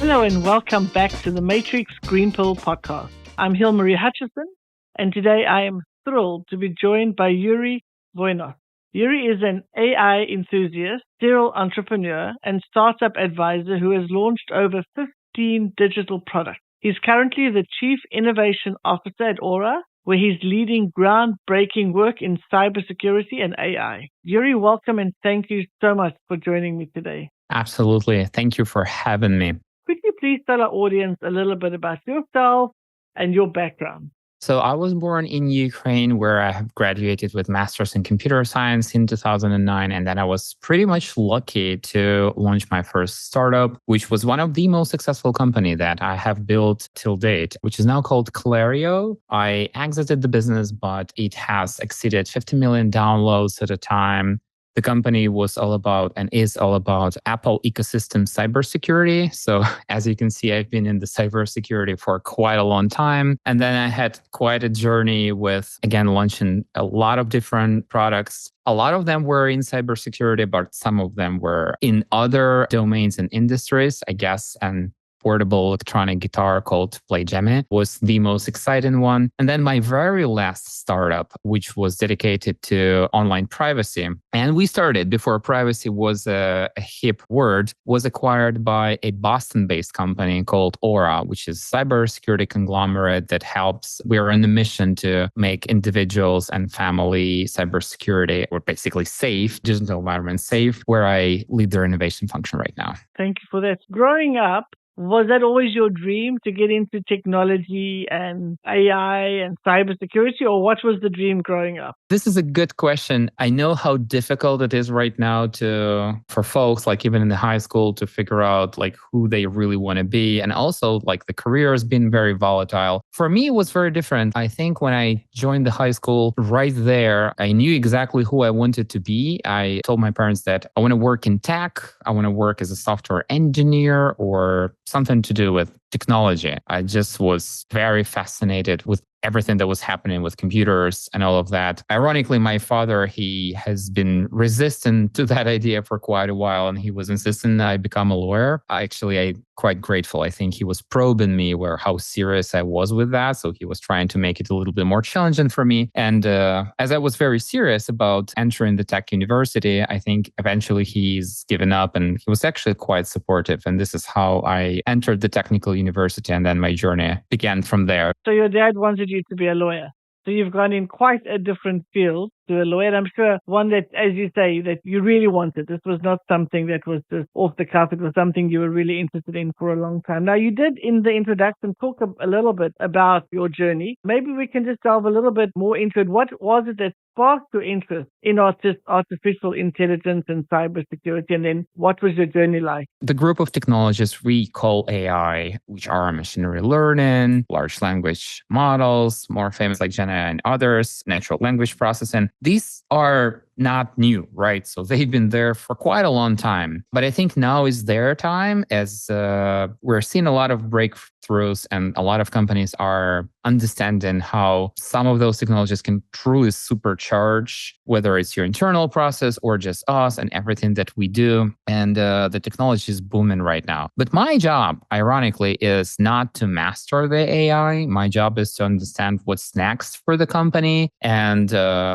Hello and welcome back to the Matrix Green Pill podcast. I'm Hilmarie Hutchison, and today I am thrilled to be joined by Yuri Dvoinos. Yuri is an AI enthusiast, serial entrepreneur, and startup advisor who has launched over 15 digital products. He's currently the Chief Innovation Officer at Aura, where he's leading groundbreaking work in cybersecurity and AI. Yuri, welcome and thank you so much for joining me today. Absolutely. Thank you for having me. Could you please tell our audience a little bit about yourself and your background? So I was born in Ukraine, where I have graduated with master's in computer science in 2009. And then I was pretty much lucky to launch my first startup, which was one of the most successful company that I have built till date, which is now called Clario. I exited the business, but it has exceeded 50 million downloads at a time. The company was all about and is all about Apple ecosystem cybersecurity. So as you can see, I've been in the cybersecurity for quite a long time. And then I had quite a journey with, again, launching a lot of different products. A lot of them were in cybersecurity, but some of them were in other domains and industries, I guess. And portable electronic guitar called Play Jammy was the most exciting one. And then my very last startup, which was dedicated to online privacy. And we started before privacy was a hip word, was acquired by a Boston-based company called Aura, which is a cybersecurity conglomerate that helps. We're on a mission to make individuals and family cybersecurity, or basically safe, digital environment safe, where I lead their innovation function right now. Thank you for that. Growing up, was that always your dream to get into technology and AI and cybersecurity, or what was the dream growing up? This is a good question. I know how difficult it is right now for folks, like even in the high school, to figure out like who they really want to be. And also like the career has been very volatile. For me, it was very different. I think when I joined the high school, right there, I knew exactly who I wanted to be. I told my parents that I want to work in tech. I want to work as a software engineer or something to do with technology. I just was very fascinated with everything that was happening with computers and all of that. Ironically, my father, he has been resistant to that idea for quite a while, and he was insisting that I become a lawyer. I'm quite grateful. I think he was probing me how serious I was with that. So he was trying to make it a little bit more challenging for me. And as I was very serious about entering the tech university, I think eventually he's given up, and he was actually quite supportive. And this is how I entered the technical university, and then my journey began from there. So your dad wanted you to be a lawyer. So you've gone in quite a different field to a lawyer. I'm sure one that, as you say, that you really wanted. This was not something that was just off the cuff. It was something you were really interested in for a long time. Now, you did in the introduction talk a little bit about your journey. Maybe we can just delve a little bit more into it. What was it that sparked your interest in artificial intelligence and cybersecurity? And then what was your journey like? The group of technologies we call AI, which are machine learning, large language models, more famous like Gen AI and others, natural language processing. These are not new, right? So they've been there for quite a long time. But I think now is their time, as we're seeing a lot of breakthroughs and a lot of companies are understanding how some of those technologies can truly supercharge, whether it's your internal process or just us and everything that we do. And the technology is booming right now. But my job, ironically, is not to master the AI. My job is to understand what's next for the company and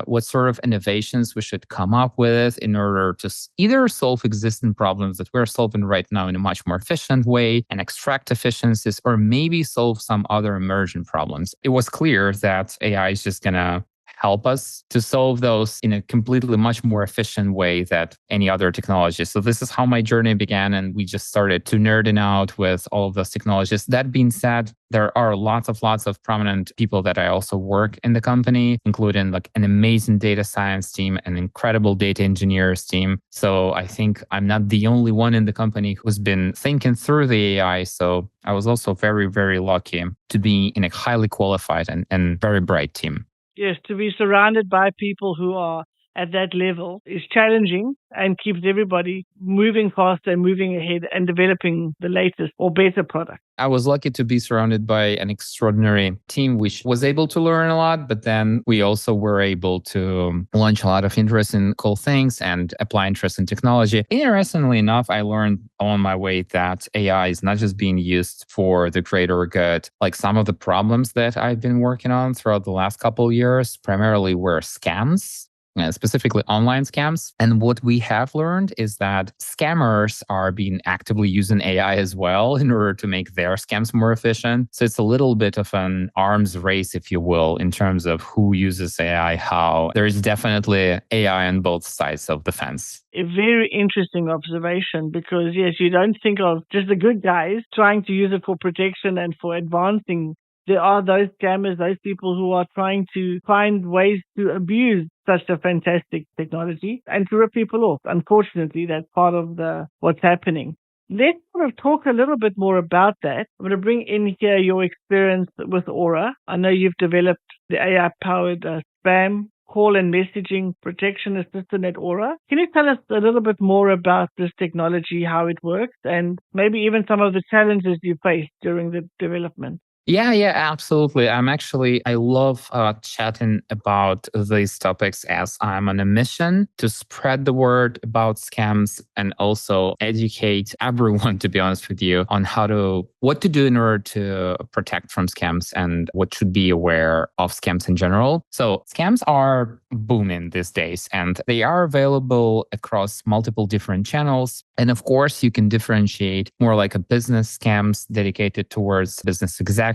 what sort of innovations we should come up with in order to either solve existing problems that we're solving right now in a much more efficient way and extract efficiencies, or maybe solve some other emerging problems. It was clear that AI is just going to help us to solve those in a completely much more efficient way than any other technology. So this is how my journey began, and we just started to nerding out with all of those technologies. That being said, there are lots of prominent people that I also work in the company, including like an amazing data science team, an incredible data engineers team. So I think I'm not the only one in the company who's been thinking through the AI. So I was also very, very lucky to be in a highly qualified and very bright team. Yes, to be surrounded by people who are at that level is challenging and keeps everybody moving faster and moving ahead and developing the latest or better product. I was lucky to be surrounded by an extraordinary team, which was able to learn a lot, but then we also were able to launch a lot of interesting, cool things and apply interesting technology. Interestingly enough, I learned on my way that AI is not just being used for the greater good. Like some of the problems that I've been working on throughout the last couple of years primarily were scams. Specifically online scams. And what we have learned is that scammers are being actively using AI as well in order to make their scams more efficient. So it's a little bit of an arms race, if you will, in terms of who uses AI, how. There is definitely AI on both sides of the fence. A very interesting observation because, yes, you don't think of just the good guys trying to use it for protection and for advancing. There are those scammers, those people who are trying to find ways to abuse such a fantastic technology and to rip people off. Unfortunately, that's part of what's happening. Let's sort of talk a little bit more about that. I'm going to bring in here your experience with Aura. I know you've developed the AI-powered spam call and messaging protection assistant at Aura. Can you tell us a little bit more about this technology, how it works, and maybe even some of the challenges you faced during the development? Yeah, absolutely. I love chatting about these topics as I'm on a mission to spread the word about scams and also educate everyone, to be honest with you, on what to do in order to protect from scams and what should be aware of scams in general. So scams are booming these days and they are available across multiple different channels. And of course, you can differentiate more like a business scams dedicated towards business executives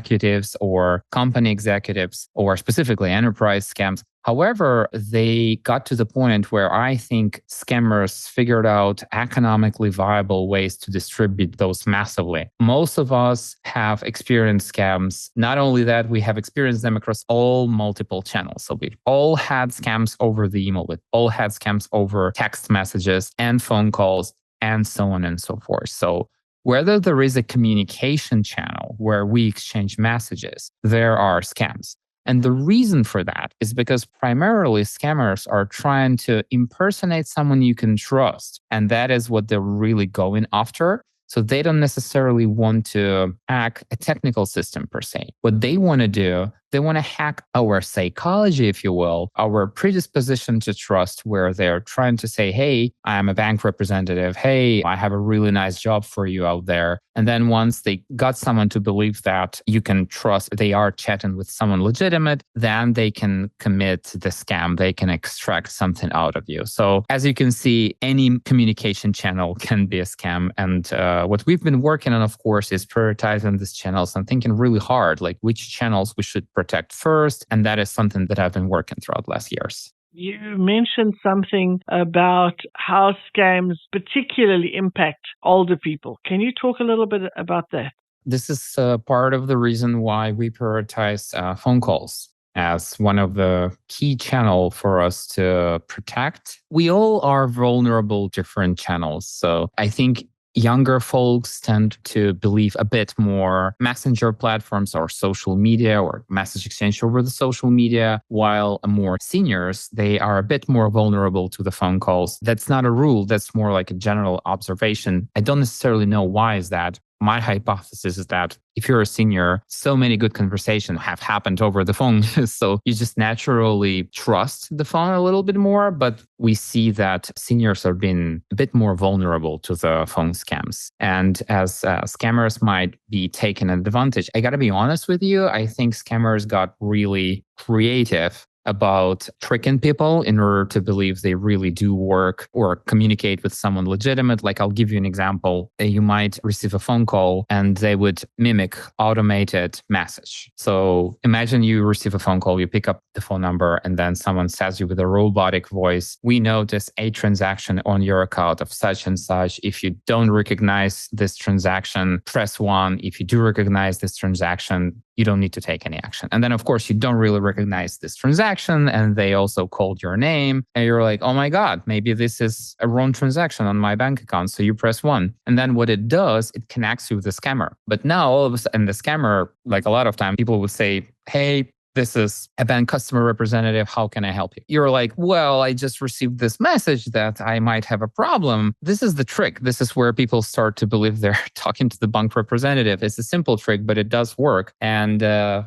or company executives, or specifically enterprise scams. However, they got to the point where I think scammers figured out economically viable ways to distribute those massively. Most of us have experienced scams. Not only that, we have experienced them across all multiple channels. So we've all had scams over the email, we've all had scams over text messages and phone calls, and so on and so forth. So whether there is a communication channel where we exchange messages, there are scams. And the reason for that is because primarily scammers are trying to impersonate someone you can trust. And that is what they're really going after. So they don't necessarily want to hack a technical system per se. What they want to do, they want to hack our psychology, if you will, our predisposition to trust, where they're trying to say, hey, I'm a bank representative. Hey, I have a really nice job for you out there. And then once they got someone to believe that you can trust, they are chatting with someone legitimate, then they can commit the scam. They can extract something out of you. So as you can see, any communication channel can be a scam. And what we've been working on, of course, is prioritizing these channels and thinking really hard, like which channels we should protect first. And that is something that I've been working throughout the last years. You mentioned something about how scams particularly impact older people. Can you talk a little bit about that? This is part of the reason why we prioritize phone calls as one of the key channels for us to protect. We all are vulnerable to different channels. So I think younger folks tend to believe a bit more messenger platforms or social media or message exchange over the social media, while more seniors, they are a bit more vulnerable to the phone calls. That's not a rule. That's more like a general observation. I don't necessarily know why is that. My hypothesis is that if you're a senior, so many good conversations have happened over the phone. So you just naturally trust the phone a little bit more. But we see that seniors are being a bit more vulnerable to the phone scams. And as scammers might be taking advantage, I got to be honest with you, I think scammers got really creative about tricking people in order to believe they really do work or communicate with someone legitimate. Like, I'll give you an example. You might receive a phone call and they would mimic automated message. So imagine you receive a phone call, you pick up the phone number, and then someone says you with a robotic voice, we notice a transaction on your account of such and such. If you don't recognize this transaction, press 1. If you do recognize this transaction, you don't need to take any action. And then, of course, you don't really recognize this transaction, and they also called your name, and you're like, oh my God, maybe this is a wrong transaction on my bank account. So you press 1. And then what it does, it connects you with the scammer. But now all of a sudden, the scammer, like a lot of time, people would say, hey, this is a bank customer representative. How can I help you? You're like, well, I just received this message that I might have a problem. This is the trick. This is where people start to believe they're talking to the bank representative. It's a simple trick, but it does work. And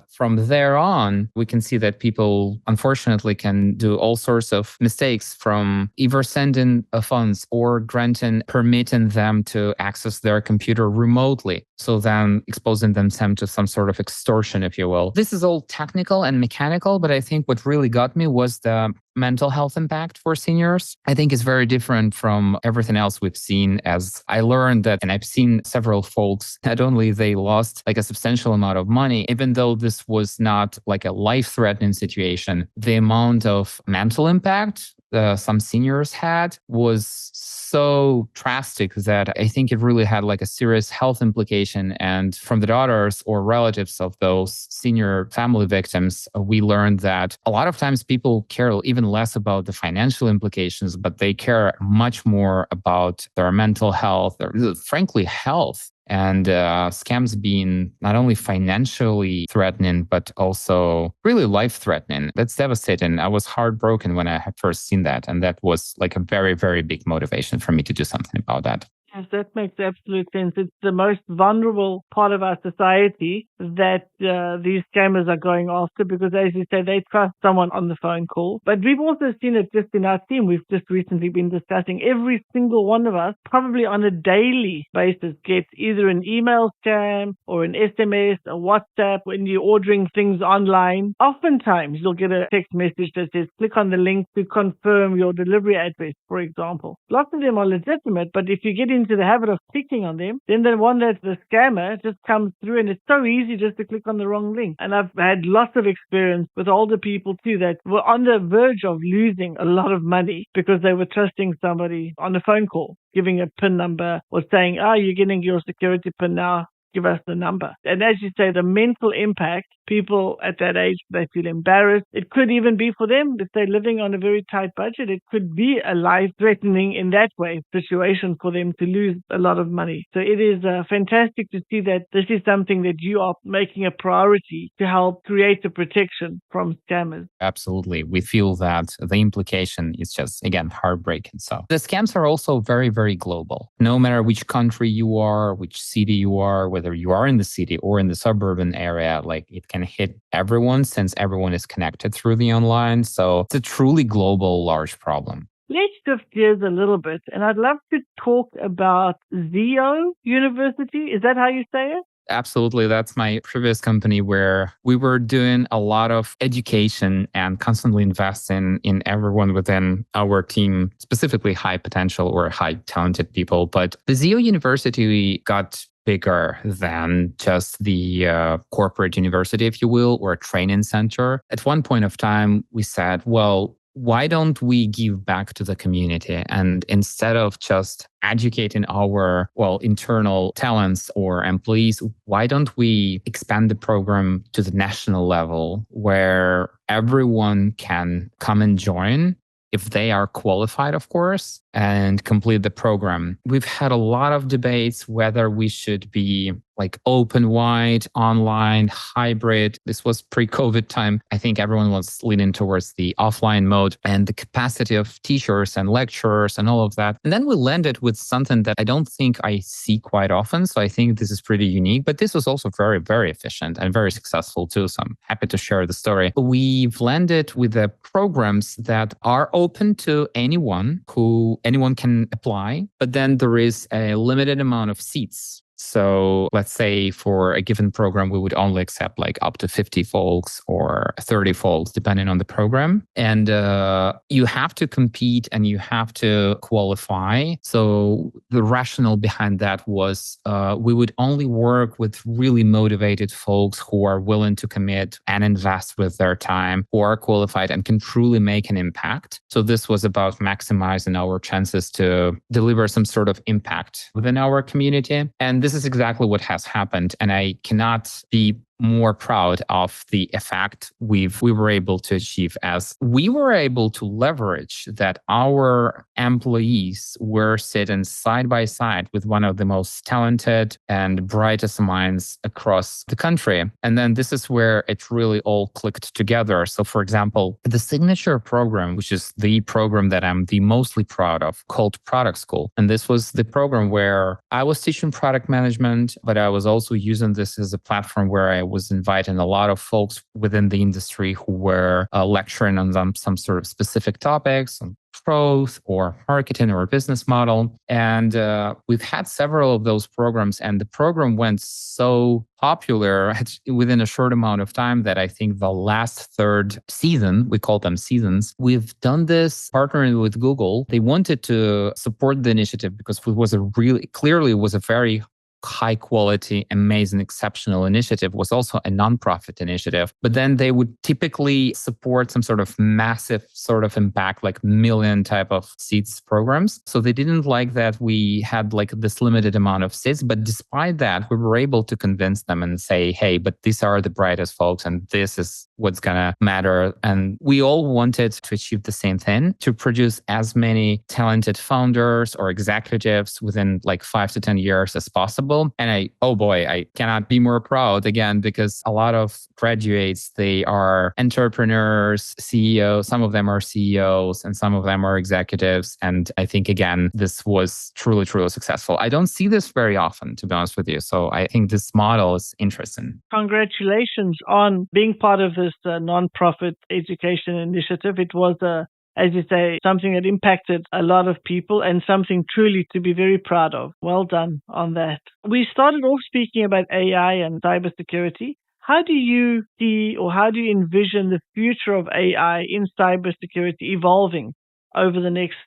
from there on, we can see that people, unfortunately, can do all sorts of mistakes, from either sending funds or permitting them to access their computer remotely. So then exposing them to some sort of extortion, if you will. This is all technical and mechanical, but I think what really got me was the mental health impact for seniors. I think is very different from everything else we've seen, as I learned that, and I've seen several folks, not only they lost like a substantial amount of money, even though this was not like a life-threatening situation, the amount of mental impact some seniors had was so drastic that I think it really had like a serious health implication. And from the daughters or relatives of those senior family victims, we learned that a lot of times people care even less about the financial implications, but they care much more about their mental health, or frankly, health. And scams being not only financially threatening, but also really life-threatening. That's devastating. I was heartbroken when I had first seen that. And that was like a very, very big motivation for me to do something about that. Yes, that makes absolute sense. It's the most vulnerable part of our society that these scammers are going after, because, as you say, they trust someone on the phone call. But we've also seen it just in our team. We've just recently been discussing every single one of us, probably on a daily basis, gets either an email scam or an SMS, a WhatsApp when you're ordering things online. Oftentimes, you'll get a text message that says, click on the link to confirm your delivery address, for example. Lots of them are legitimate, but if you get into the habit of clicking on them, then the one that's the scammer just comes through, and it's so easy just to click on the wrong link. And I've had lots of experience with older people too that were on the verge of losing a lot of money because they were trusting somebody on a phone call, giving a PIN number or saying, you're getting your security PIN now, give us the number. And as you say, the mental impact, people at that age, they feel embarrassed. It could even be for them, if they're living on a very tight budget, it could be a life-threatening in that way situation for them to lose a lot of money. So it is fantastic to see that this is something that you are making a priority to help create the protection from scammers. Absolutely. We feel that the implication is just, again, heartbreaking. So the scams are also very, very global. No matter which country you are, which city you are, whether you are in the city or in the suburban area, like it can hit everyone since everyone is connected through the online. So it's a truly global, large problem. Let's shift gears a little bit, and I'd love to talk about Zio University. Is that how you say it? Absolutely. That's my previous company where we were doing a lot of education and constantly investing in everyone within our team, specifically high potential or high talented people. But the Zio University got bigger than just the corporate university, if you will, or a training center. At one point of time, we said, well, why don't we give back to the community? And instead of just educating our, internal talents or employees, why don't we expand the program to the national level where everyone can come and join if they are qualified, of course, and complete the program? We've had a lot of debates whether we should be like open wide, online, hybrid. This was pre-COVID time. I think everyone was leaning towards the offline mode and the capacity of teachers and lecturers and all of that. And then we landed with something that I don't think I see quite often. So I think this is pretty unique, but this was also very, very efficient and very successful too. So I'm happy to share the story. We've landed with the programs that are open to anyone can apply, but then there is a limited amount of seats. So let's say for a given program, we would only accept like up to 50 folks or 30 folks, depending on the program. And you have to compete and you have to qualify. So the rationale behind that was we would only work with really motivated folks who are willing to commit and invest with their time, who are qualified and can truly make an impact. So this was about maximizing our chances to deliver some sort of impact within our community. And this is exactly what has happened. And I cannot be more proud of the effect we were able to achieve, as we were able to leverage that our employees were sitting side by side with one of the most talented and brightest minds across the country. And then this is where it really all clicked together. So for example, the signature program, which is the program that I'm the mostly proud of, called Product School. And this was the program where I was teaching product management, but I was also using this as a platform where I was inviting a lot of folks within the industry who were lecturing on some sort of specific topics, on growth or marketing or business model. And we've had several of those programs, and the program went so popular within a short amount of time that I think the last third season, we call them seasons, we've done this partnering with Google. They wanted to support the initiative because it was clearly was a very high quality, amazing, exceptional initiative, was also a nonprofit initiative. But then they would typically support some sort of massive sort of impact, like million type of seats programs. So they didn't like that we had like this limited amount of seats. But despite that, we were able to convince them and say, hey, but these are the brightest folks and this is what's going to matter. And we all wanted to achieve the same thing, to produce as many talented founders or executives within like 5 to 10 years as possible. And I cannot be more proud again, because a lot of graduates, they are entrepreneurs, CEOs, some of them are CEOs and some of them are executives. And I think, again, this was truly, truly successful. I don't see this very often, to be honest with you. So I think this model is interesting. Congratulations on being part of this nonprofit education initiative. It was as you say, something that impacted a lot of people and something truly to be very proud of. Well done on that. We started off speaking about AI and cybersecurity. How do you see, or how do you envision the future of AI in cybersecurity evolving over the next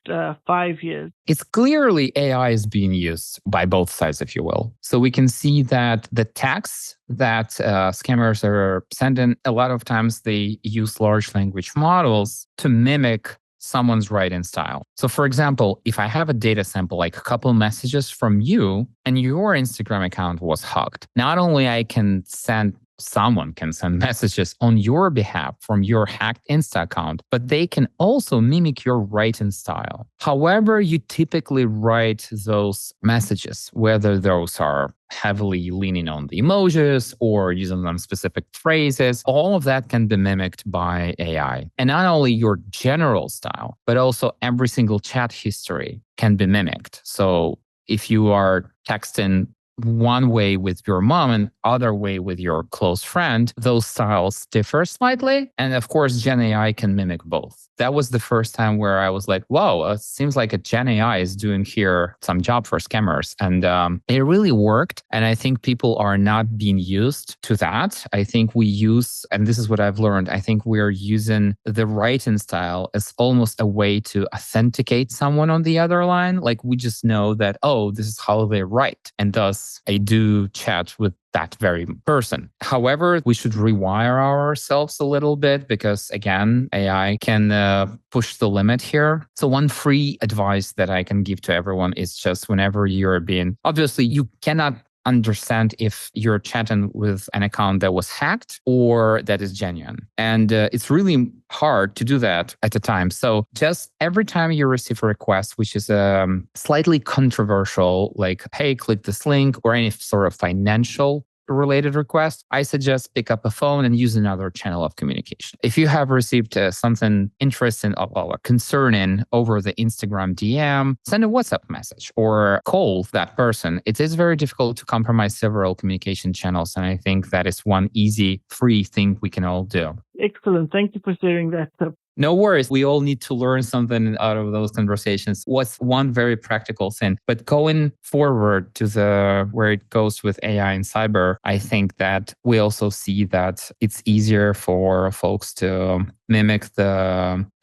5 years? It's clearly AI is being used by both sides, if you will. So we can see that the texts that scammers are sending, a lot of times they use large language models to mimic someone's writing style. So for example, if I have a data sample, like a couple messages from you and your Instagram account was hacked, not only someone can send messages on your behalf from your hacked Insta account, but they can also mimic your writing style. However you typically write those messages, whether those are heavily leaning on the emojis or using them specific phrases, all of that can be mimicked by AI. And not only your general style, but also every single chat history can be mimicked. So if you are texting one way with your mom and other way with your close friend, those styles differ slightly. And of course, Gen AI can mimic both. That was the first time where I was like, whoa, it seems like a Gen AI is doing here some job for scammers. And it really worked. And I think people are not being used to that. I think we use, and this is what I've learned, I think we're using the writing style as almost a way to authenticate someone on the other line. Like we just know that, oh, this is how they write. And thus I do chat with that very person. However, we should rewire ourselves a little bit because, again, AI can push the limit here. So one free advice that I can give to everyone is just whenever you're being, obviously you cannot understand if you're chatting with an account that was hacked or that is genuine. And it's really hard to do that at a time. So just every time you receive a request, which is slightly controversial, like, hey, click this link, or any sort of financial related request, I suggest pick up a phone and use another channel of communication. If you have received something interesting or concerning over the Instagram DM, send a WhatsApp message or call that person. It is very difficult to compromise several communication channels. And I think that is one easy, free thing we can all do. Excellent. Thank you for sharing that. No worries. We all need to learn something out of those conversations. What's one very practical thing? But going forward to where it goes with AI and cyber, I think that we also see that it's easier for folks to mimic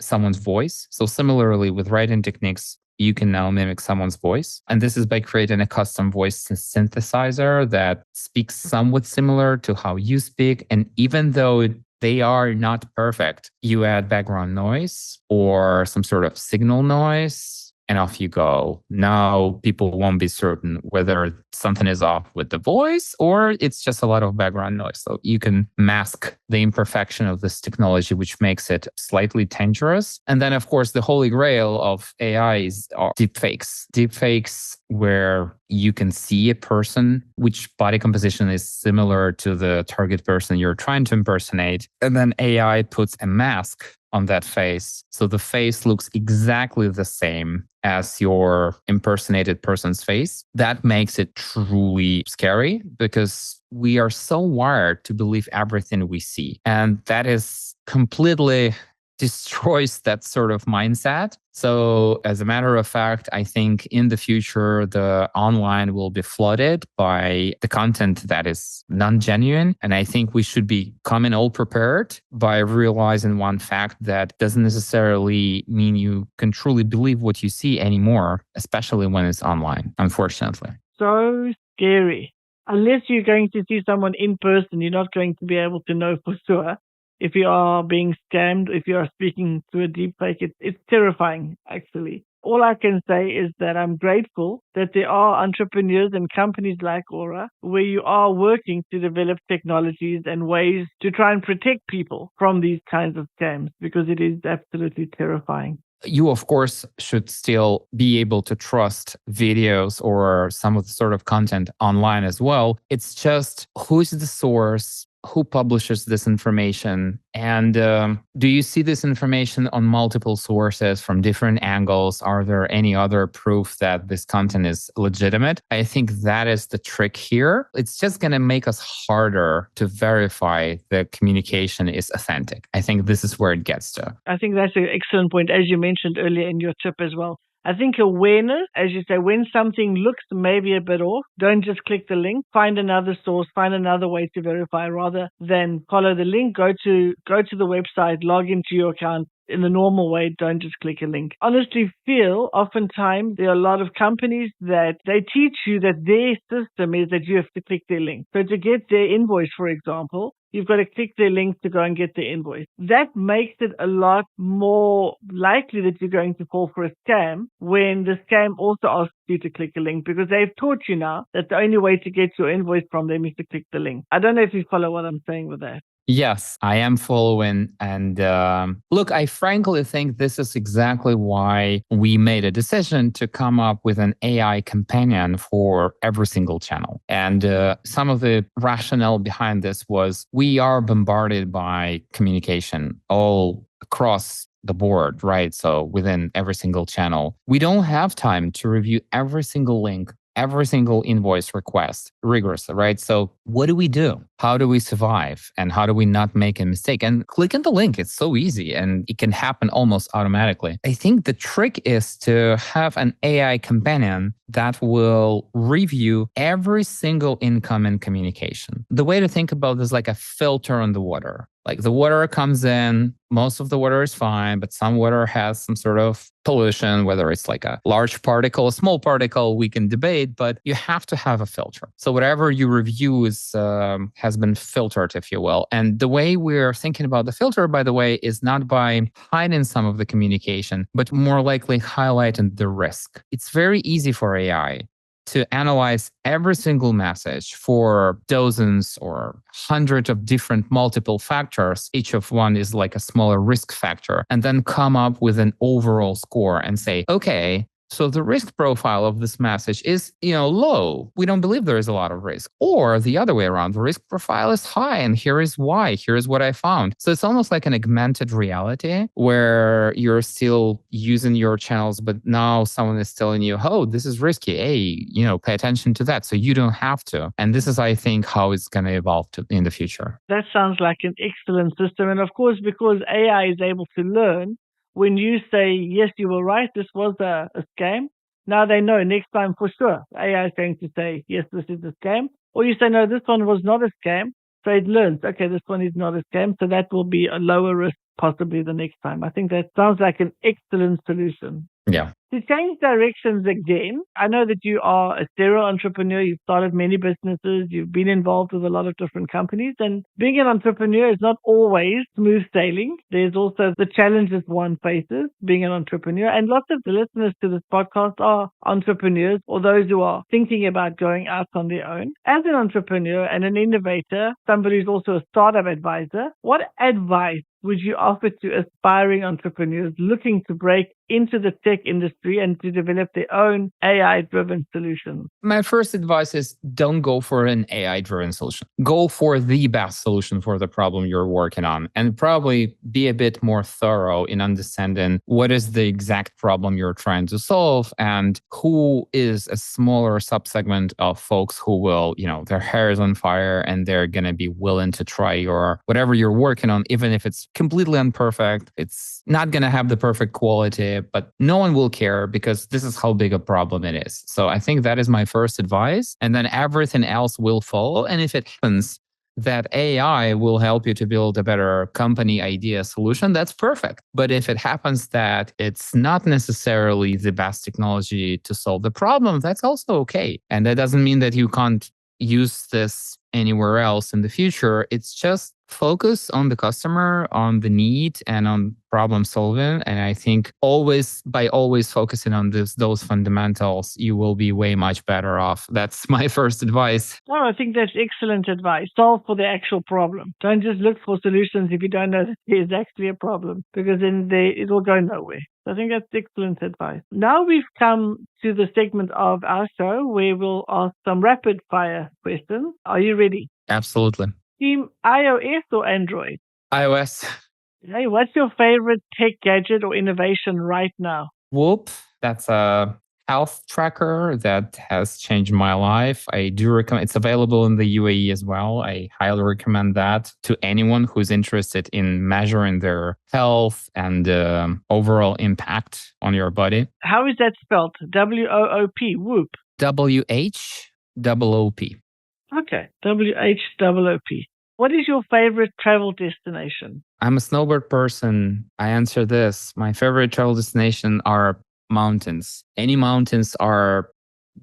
someone's voice. So similarly with writing techniques, you can now mimic someone's voice. And this is by creating a custom voice synthesizer that speaks somewhat similar to how you speak. And even though they are not perfect, you add background noise or some sort of signal noise, and off you go. Now people won't be certain whether something is off with the voice or it's just a lot of background noise. So you can mask the imperfection of this technology, which makes it slightly dangerous. And then, of course, the holy grail of AI is deepfakes. Deepfakes where you can see a person, which body composition is similar to the target person you're trying to impersonate. And then AI puts a mask on that face. So the face looks exactly the same as your impersonated person's face. That makes it truly scary because we are so wired to believe everything we see. And that is completely destroys that sort of mindset. So as a matter of fact, I think in the future, the online will be flooded by the content that is non-genuine. And I think we should be coming all prepared by realizing one fact that doesn't necessarily mean you can truly believe what you see anymore, especially when it's online, unfortunately. So scary. Unless you're going to see someone in person, you're not going to be able to know for sure if you are being scammed, if you are speaking to a deepfake. It's terrifying, actually. All I can say is that I'm grateful that there are entrepreneurs and companies like Aura where you are working to develop technologies and ways to try and protect people from these kinds of scams, because it is absolutely terrifying. You, of course, should still be able to trust videos or some of the sort of content online as well. It's just who's the source, who publishes this information, and do you see this information on multiple sources from different angles? Are there any other proof that this content is legitimate? I think that is the trick here. It's just going to make us harder to verify the communication is authentic. I think this is where it gets to. I think that's an excellent point, as you mentioned earlier in your tip as well. I think awareness, as you say, when something looks maybe a bit off, don't just click the link, find another source, find another way to verify rather than follow the link. Go to the website, log into your account in the normal way. Don't just click a link. Honestly, oftentimes there are a lot of companies that they teach you that their system is that you have to click their link. So to get their invoice, for example, you've got to click their link to go and get the invoice. That makes it a lot more likely that you're going to fall for a scam when the scam also asks you to click a link, because they've taught you now that the only way to get your invoice from them is to click the link. I don't know if you follow what I'm saying with that. Yes, I am following. And look, I frankly think this is exactly why we made a decision to come up with an AI companion for every single channel. And some of the rationale behind this was we are bombarded by communication all across the board, right? So within every single channel, we don't have time to review every single link, every single invoice request rigorously, right? So what do we do? How do we survive? And how do we not make a mistake? And clicking the link, it's so easy and it can happen almost automatically. I think the trick is to have an AI companion that will review every single incoming communication. The way to think about this is like a filter on the water. Like the water comes in, most of the water is fine, but some water has some sort of pollution, whether it's like a large particle, a small particle, we can debate, but you have to have a filter. So whatever you review is has been filtered, if you will. And the way we're thinking about the filter, by the way, is not by hiding some of the communication, but more likely highlighting the risk. It's very easy for AI to analyze every single message for dozens or hundreds of different multiple factors. Each of one is like a smaller risk factor, and then come up with an overall score and say, okay, so the risk profile of this message is, low. We don't believe there is a lot of risk. Or the other way around, the risk profile is high, and here is why. Here is what I found. So it's almost like an augmented reality where you're still using your channels, but now someone is telling you, oh, this is risky. Hey, pay attention to that. So you don't have to. And this is, I think, how it's going to evolve in the future. That sounds like an excellent system. And of course, because AI is able to learn, when you say, yes, you were right, this was a scam, now they know next time for sure. AI is going to say, yes, this is a scam. Or you say, no, this one was not a scam. So it learns, okay, this one is not a scam. So that will be a lower risk possibly the next time. I think that sounds like an excellent solution. Yeah. To change directions again, I know that you are a serial entrepreneur. You've started many businesses. You've been involved with a lot of different companies. And being an entrepreneur is not always smooth sailing. There's also the challenges one faces being an entrepreneur. And lots of the listeners to this podcast are entrepreneurs or those who are thinking about going out on their own. As an entrepreneur and an innovator, somebody who's also a startup advisor, what advice would you offer to aspiring entrepreneurs looking to break into the tech industry and to develop their own AI-driven solutions? My first advice is don't go for an AI-driven solution. Go for the best solution for the problem you're working on, and probably be a bit more thorough in understanding what is the exact problem you're trying to solve and who is a smaller subsegment of folks who will, their hair is on fire and they're going to be willing to try your whatever you're working on, even if it's completely imperfect. It's not going to have the perfect quality, but no one will care because this is how big a problem it is. So I think that is my first advice. And then everything else will follow. And if it happens that AI will help you to build a better company idea solution, that's perfect. But if it happens that it's not necessarily the best technology to solve the problem, that's also okay. And that doesn't mean that you can't use this anywhere else in the future. It's just focus on the customer, on the need, and on problem solving. And I think by always focusing on those fundamentals, you will be way much better off. That's my first advice. Oh, I think that's excellent advice. Solve for the actual problem. Don't just look for solutions if you don't know that there's actually a problem, because then it will go nowhere. I think that's excellent advice. Now we've come to the segment of our show where we'll ask some rapid fire questions. Are you ready? Absolutely. Team iOS or Android? iOS. Hey, what's your favorite tech gadget or innovation right now? Whoop. That's a health tracker that has changed my life. I do recommend it's available in the UAE as well. I highly recommend that to anyone who's interested in measuring their health and overall impact on your body. How is that spelled? WOOP. Whoop. WHOOP. Okay. WHOOP. What is your favorite travel destination? I'm a snowboard person. I answer this. My favorite travel destination are mountains. Any mountains are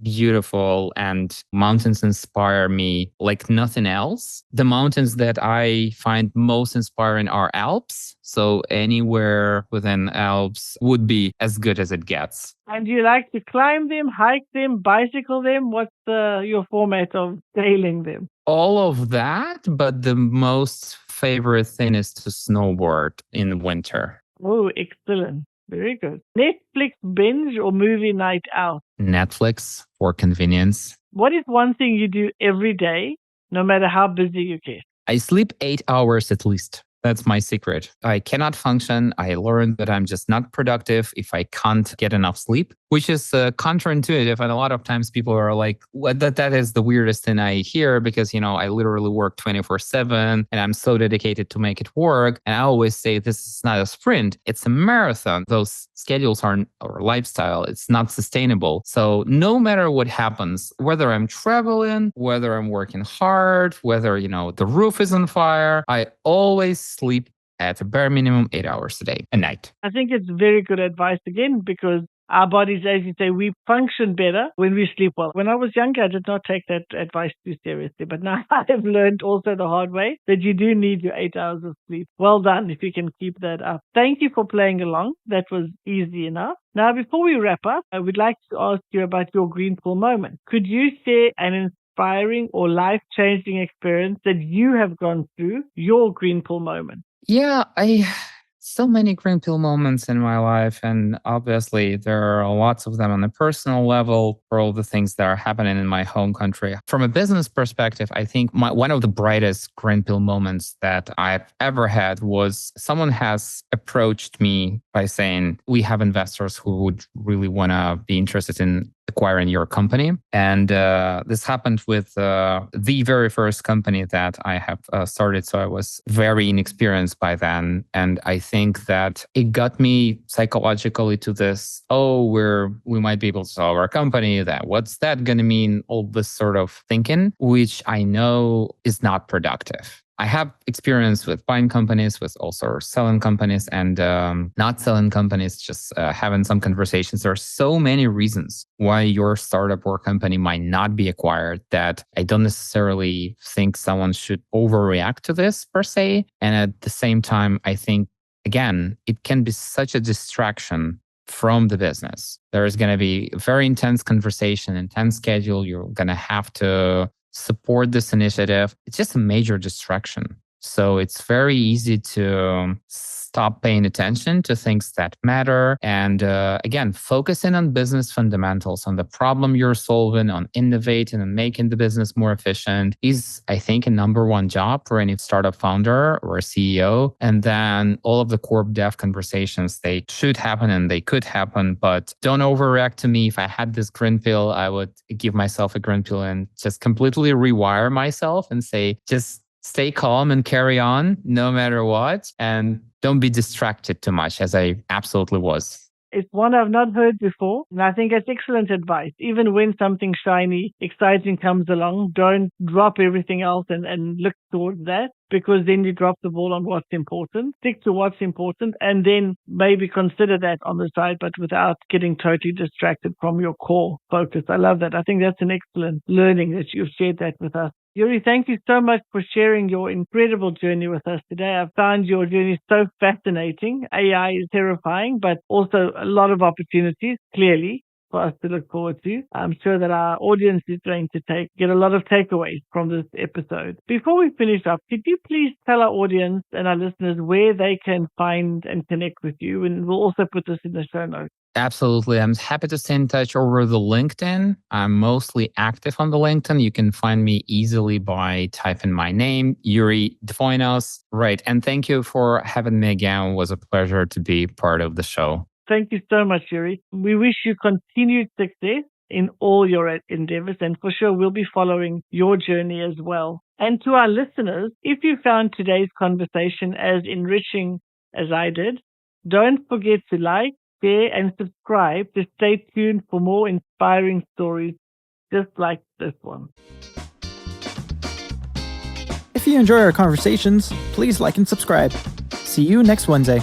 beautiful and mountains inspire me like nothing else. The mountains that I find most inspiring are Alps. So anywhere within Alps would be as good as it gets. And do you like to climb them, hike them, bicycle them? What's your format of sailing them? All of that, but the most favorite thing is to snowboard in winter. Oh, excellent. Very good. Netflix binge or movie night out? Netflix for convenience. What is one thing you do every day, no matter how busy you get? I sleep 8 hours at least. That's my secret. I cannot function. I learned that I'm just not productive if I can't get enough sleep, which is counterintuitive. And a lot of times people are like, "What? That is the weirdest thing I hear," because, I literally work 24/7 and I'm so dedicated to make it work. And I always say this is not a sprint. It's a marathon. Those schedules or lifestyle, it's not sustainable. So no matter what happens, whether I'm traveling, whether I'm working hard, whether, the roof is on fire, I always sleep at a bare minimum 8 hours a night. I think it's very good advice again, because our bodies, as you say, we function better when we sleep well. When I was younger, I did not take that advice too seriously. But now I've learned also the hard way that you do need your 8 hours of sleep. Well done if you can keep that up. Thank you for playing along. That was easy enough. Now, before we wrap up, I would like to ask you about your green pill moment. Could you share an inspiring or life-changing experience that you have gone through, your green pill moment? Yeah, so many green pill moments in my life. And obviously, there are lots of them on a personal level for all the things that are happening in my home country. From a business perspective, I think one of the brightest green pill moments that I've ever had was someone has approached me by saying, "We have investors who would really want to be interested in acquiring your company." And this happened with the very first company that I have started. So I was very inexperienced by then. And I think that it got me psychologically to this, we might be able to sell our company. What's that going to mean? All this sort of thinking, which I know is not productive. I have experience with buying companies, with also selling companies and not selling companies, just having some conversations. There are so many reasons why your startup or company might not be acquired that I don't necessarily think someone should overreact to this per se. And at the same time, I think, again, it can be such a distraction from the business. There is going to be a very intense conversation, intense schedule. You're going to have to support this initiative. It's just a major distraction. So it's very easy to stop paying attention to things that matter. And again, focusing on business fundamentals, on the problem you're solving, on innovating and making the business more efficient is, I think, a number one job for any startup founder or a CEO. And then all of the corp dev conversations, they should happen and they could happen, but don't overreact to me. If I had this green pill, I would give myself a green pill and just completely rewire myself and say, just stay calm and carry on no matter what. And don't be distracted too much, as I absolutely was. It's one I've not heard before, and I think it's excellent advice. Even when something shiny, exciting comes along, don't drop everything else and look towards that, because then you drop the ball on what's important. Stick to what's important, and then maybe consider that on the side, but without getting totally distracted from your core focus. I love that. I think that's an excellent learning that you've shared that with us. Yuri, thank you so much for sharing your incredible journey with us today. I found your journey so fascinating. AI is terrifying, but also a lot of opportunities, clearly, for us to look forward to. I'm sure that our audience is going to get a lot of takeaways from this episode. Before we finish up, could you please tell our audience and our listeners where they can find and connect with you? And we'll also put this in the show notes. Absolutely. I'm happy to stay in touch over the LinkedIn. I'm mostly active on the LinkedIn. You can find me easily by typing my name, Yuri Dvoinos. Right. And thank you for having me again. It was a pleasure to be part of the show. Thank you so much, Yuri. We wish you continued success in all your endeavors, and for sure we'll be following your journey as well. And to our listeners, if you found today's conversation as enriching as I did, don't forget to like, share, and subscribe to stay tuned for more inspiring stories just like this one. If you enjoy our conversations, please like and subscribe. See you next Wednesday.